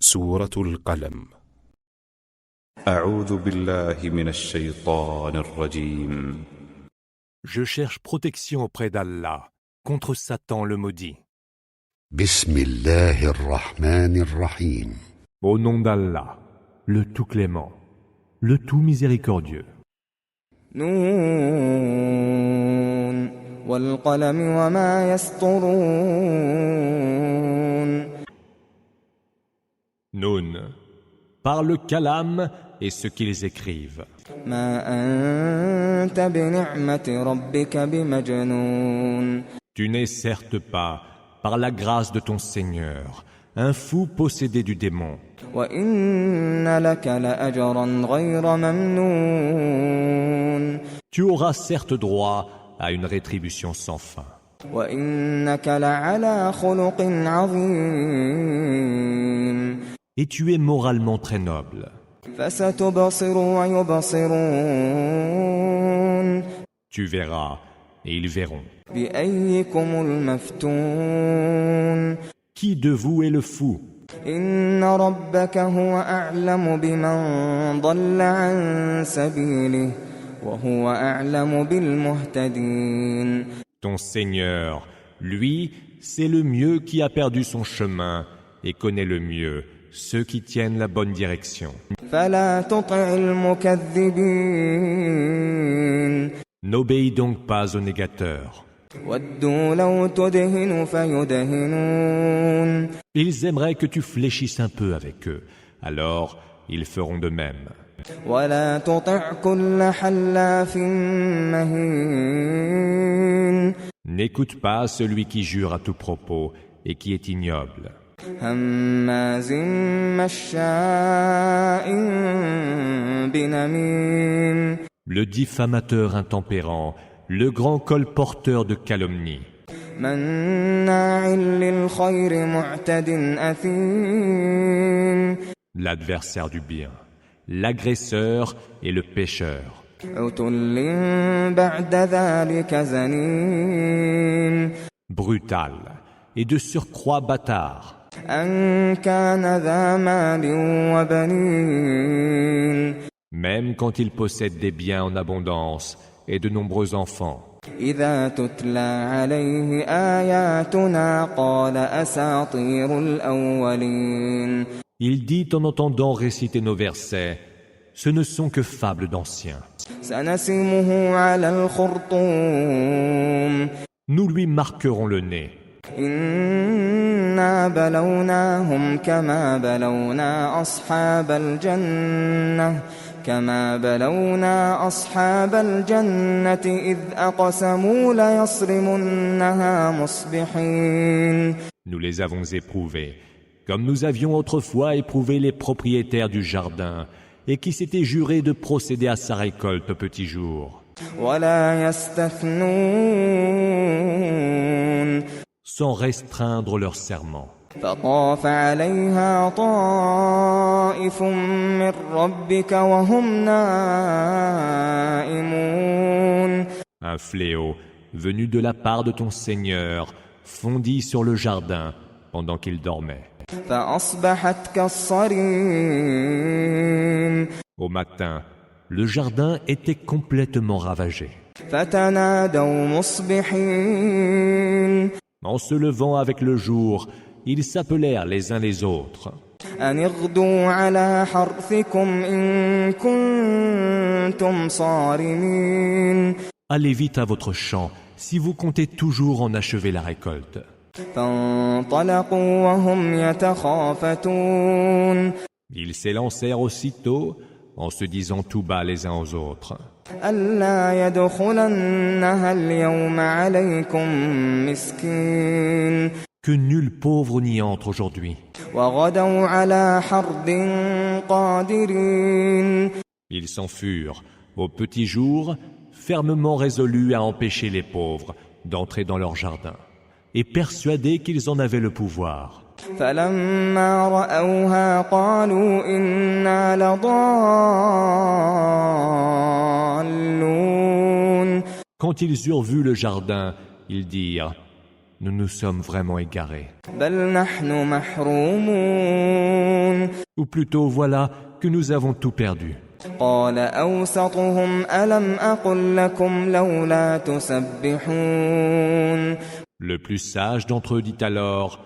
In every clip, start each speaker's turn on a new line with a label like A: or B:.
A: سورة القلم.
B: أعوذ بالله من الشيطان الرجيم.
C: Je cherche protection auprès d'Allah contre Satan le maudit.
D: بسم الله الرحمن الرحيم.
C: Au nom d'Allah, le tout clément, le tout miséricordieux.
E: نون والقلم وما يسطرون.
C: Nun, par le calame et ce qu'ils écrivent.
E: ما أنت بنعمة ربك بمجنون.
C: Tu n'es certes pas, par la grâce de ton Seigneur, un fou possédé du démon.
E: وإن لك لأجرا غير ممنون.
C: Tu auras certes droit à une rétribution sans fin.
E: وإنك لعلى خلق عظيم.
C: Et tu es moralement très noble.
E: فستبصر ويبصرون.
C: Tu verras, et ils verront.
E: بأيكم المفتون.
C: Qui de vous est le fou?
E: إن ربك هو أعلم بمن ضل عن سبيله وهو أعلم بالمهتدين.
C: Ton Seigneur, lui, c'est le mieux qui a perdu son chemin et connaît le mieux ceux qui tiennent la bonne direction.
E: فلا تطع المكذبين.
C: N'obéis donc pas aux négateurs.
E: ودوا لو تدهن فيدهنون.
C: Ils aimeraient que tu fléchisses un peu avec eux, alors ils feront de même.
E: ولا تطع كل حلاف مهين.
C: N'écoute pas celui qui jure à tout propos et qui est ignoble.
E: هماز مشاء بنميم.
C: Le diffamateur intempérant, le grand colporteur de calomnie.
E: مناع للخير معتد أثيم.
C: L'adversaire du bien, l'agresseur et le pécheur.
E: عتل بعد ذلك زنيم.
C: Brutal et de surcroît bâtard.
E: أن كان ذا مال وبنين.
C: Même quand il possède des biens en abondance et de nombreux enfants.
E: إذا تتلى عليه آياتنا قال أساطير الأولين.
C: Il dit en entendant réciter nos versets, ce ne sont que fables d'anciens.
E: سنسمه على الخرطوم.
C: Nous lui marquerons le nez.
E: إنا بلوناهم كما بلونا أصحاب الجنة إذ أقسموا ليصرمنها مصبحين.
C: Nous les avons éprouvés, comme nous avions autrefois éprouvé les propriétaires du jardin, et qui s'étaient jurés de procéder à sa récolte au petit jour.
E: ولا يستثنون.
C: Sans restreindre leur serment.
E: فطاف عليها طائف من ربك وهم نائمون.
C: Un fléau, venu de la part de ton Seigneur, fondit sur le jardin pendant qu'il dormait.
E: فأصبحت كالصريم.
C: Au matin, le jardin était complètement ravagé.
E: فتنادوا مصبحين.
C: En se levant avec le jour, ils s'appelèrent les uns les autres.
E: أن اغدوا على حرثكم إن كنتم صارمين.
C: Allez vite à votre champ, si vous comptez toujours en achever la récolte.
E: فانطلقوا وهم يتخافتون.
C: Ils s'élancèrent aussitôt, en se disant tout bas les uns aux autres.
E: ألا يدخلنها اليوم عليكم مسكين.
C: Que nul pauvre n'y entre aujourd'hui.
E: وغدوا على حرد قادرين.
C: Ils s'en furent, au petit jour, fermement résolus à empêcher les pauvres d'entrer dans leur jardin, et persuadés qu'ils en avaient le pouvoir.
E: فلما رأوها قالوا إنا لضالون.
C: Quand ils eurent vu le jardin, ils dirent: nous nous sommes vraiment égarés.
E: بل نحن محرومون
C: Ou plutôt, voilà que nous avons tout perdu.
E: قال أوسطهم ألم أقل لكم لولا تسبحون
C: Le plus sage d'entre eux dit alors,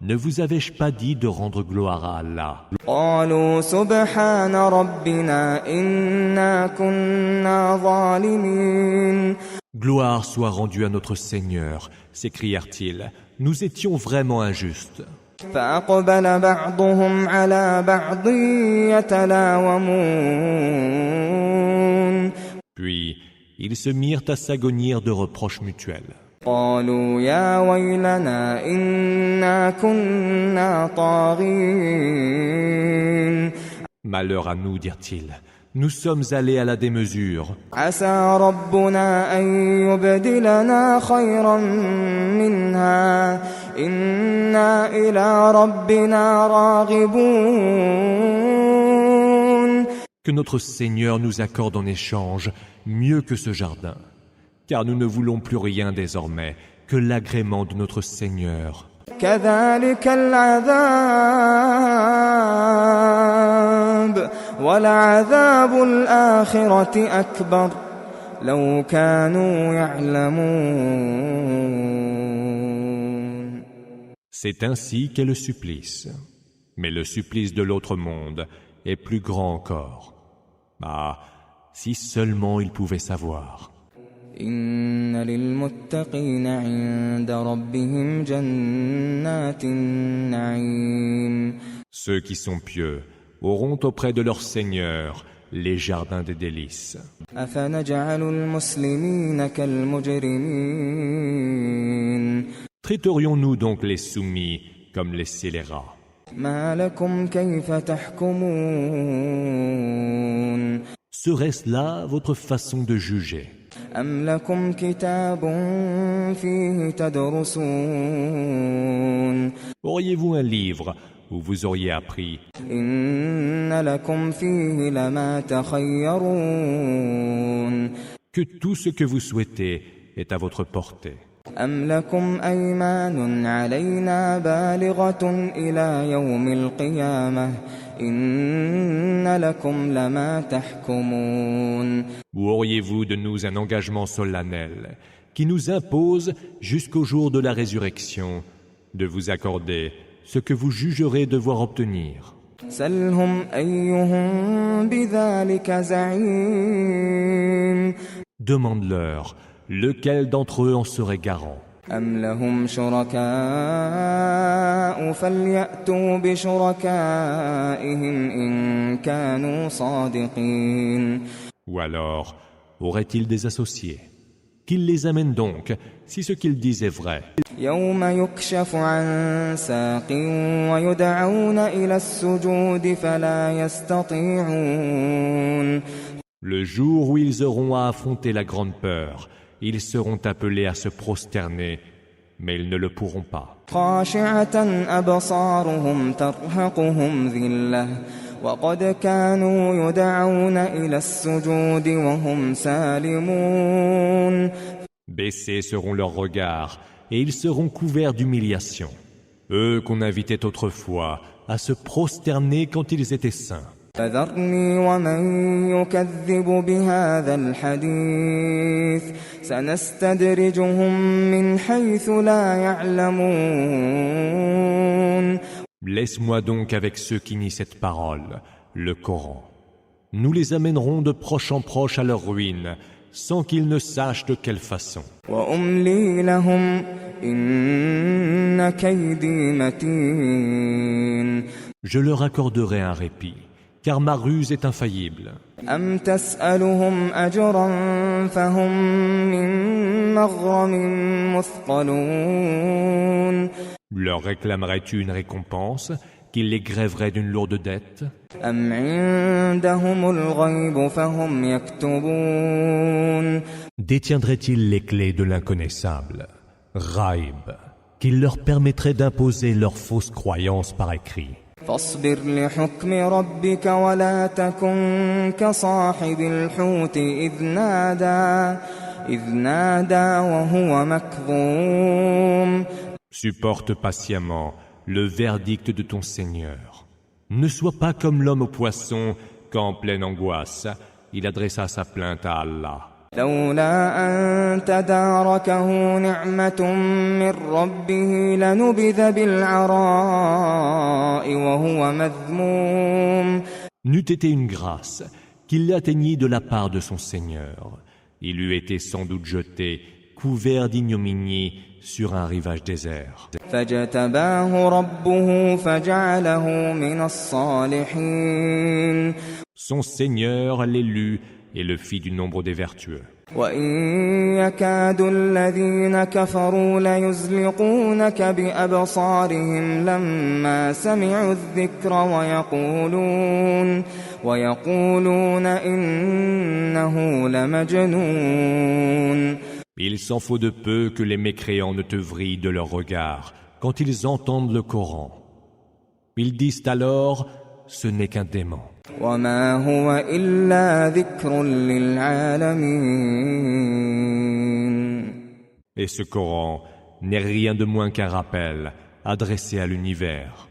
C: ne vous avais-je pas dit de rendre gloire à Allah?
E: قالوا سبحان ربنا إنا كنا ظالمين
C: Gloire soit rendue à notre Seigneur, s'écrièrent-ils, nous étions vraiment injustes.
E: فأقبل بعضهم على بعض يتلاومون
C: Puis, ils se mirent à s'agonir de reproches mutuels.
E: قالوا يا ويلنا إنا كنا طاغين
C: Malheur à nous, dirent-ils, nous sommes allés à la démesure.
E: عسى ربنا أن يبدلنا خيرا منها إنا إلى ربنا راغبون
C: Que notre Seigneur nous accorde en échange mieux que ce jardin, car nous ne voulons plus rien désormais que l'agrément de notre Seigneur.
E: كذلك العذاب ولعذاب الآخرة أكبر لو كانوا يعلمون
C: C'est ainsi qu'est le supplice. Mais le supplice de l'autre monde est plus grand encore. Ah, si seulement ils pouvaient savoir.
E: إن للمتقين عند ربهم جنات النعيم
C: Ceux qui sont pieux auront auprès de leur Seigneur les jardins des délices.
E: أفنجعل المسلمين كالمجرمين
C: Traiterions-nous donc les soumis comme les scélérats?
E: ما لكم كيف تحكمون
C: Serait-ce là votre façon de juger?
E: أم لكم كتاب فيه تدرسون
C: Auriez-vous un livre où vous auriez appris?
E: إن لكم فيه لما تخيرون
C: Que tout ce que vous souhaitez est à votre portée.
E: أم لكم أيمان علينا بالغة إلى يوم القيامة إن لكم لما تحكمون
C: Ou auriez-vous de nous un engagement solennel qui nous impose jusqu'au jour de la résurrection de vous accorder ce que vous jugerez devoir obtenir?
E: سلهم أيهم بذلك زعيم
C: Demande-leur, lequel d'entre eux en serait garant?
E: أم لهم شركاء فليأتوا بشركائهم إن كانوا صادقين
C: Ou alors, auraient-ils des associés? Qu'ils les amènent donc, si ce qu'ils disent est vrai.
E: يوم يكشف عن ساق ويدعون إلى السجود فلا يستطيعون
C: Le jour où ils auront à affronter la grande peur, ils seront appelés à se prosterner, mais ils ne le pourront pas.
E: خاشعة أبصارهم ترهقهم ذلة وقد كانوا يدعون إلى السجود وهم سالمون
C: Baissés seront leurs regards, et ils seront couverts d'humiliation. Eux qu'on invitait autrefois à se prosterner quand ils étaient saints.
E: فذرني ومن يكذب بهذا الحديث سنستدرجهم من حيث لا يعلمون
C: Laisse-moi donc avec ceux qui nient cette parole, le Coran. Nous les amènerons de proche en proche à leur ruine, sans qu'ils ne sachent de quelle façon.
E: وأملي لهم إن كيدي متين
C: Je leur accorderai un répit, car ma ruse est infaillible.
E: أم تسألهم أجرا فهم من مغرم مثقلون
C: Leur réclamerais-tu une récompense, qu'ils les grèveraient d'une lourde dette?
E: أم عندهم الغيب فهم يكتبون
C: Détiendraient-ils les clés de l'inconnaissable, Raïb, qu'ils leur permettraient d'imposer leurs fausses croyances par écrit?
E: فاصبر لحكم ربك ولا تكن كصاحب الحوت إذ نادى إذ نادى وهو مكظوم.
C: Supporte patiemment le verdict de ton Seigneur. Ne sois pas comme l'homme au poisson quand, en pleine angoisse, il adressa sa plainte à Allah.
E: لولا أن تداركه نعمة من ربه لنبذ بالعراء وهو مذموم.
C: N'eût été une grâce qu'il l'atteignît de la part de son Seigneur. Il eût été sans doute jeté, couvert d'ignominie, sur un rivage désert.
E: فاجتباه ربه فجعله من الصالحين.
C: Son Seigneur l'élut et le fit du nombre des vertueux.
E: وإن يكاد الذين كفروا ليزلقونك بأبصارهم لما سمعوا الذكر ويقولون إنه لمجنون.
C: Il s'en faut de peu que les mécréants ne te vrillent de leur regard quand ils entendent le Coran. Ils disent alors, ce n'est qu'un dément.
E: وما هو إلا ذكر للعالمين.
C: Et ce Coran n'est rien de moins qu'un rappel adressé à l'univers.